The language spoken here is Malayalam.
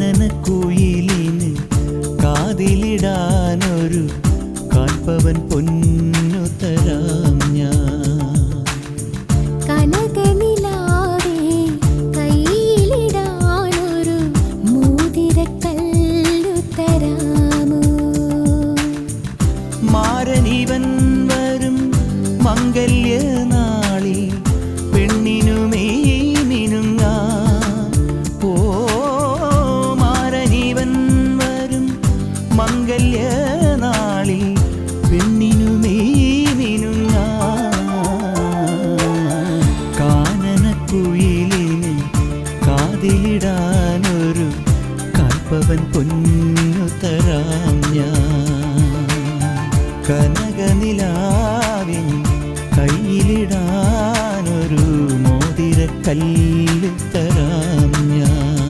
കാനനക്കുയിലിന് കാതിലിടാനൊരു കാൽപ്പവൻ പൊന്നു തരാം ഞാൻ. കനകനിലാവേ കയ്യിലിടാനൊരു മോതിരക്കല്ലു തരാമോ? മാരനിവൻ വരും മംഗല്യനാളിൽ പെണ്ണിനുമേ മിനുങ്ങാ. ഓ മാരനിവൻ വരും മംഗല്യനാളിൽ പെണ്ണിനുമേ മിനുങ്ങാ. കാനനക്കുയിലിന് കാതിലിടാനൊരു കാൽപ്പവൻ പൊന്നു തരാം ഞാൻ. കനകനിലാവിൻ കയ്യിലിടാനൊരു മോതിരക്കല്ല്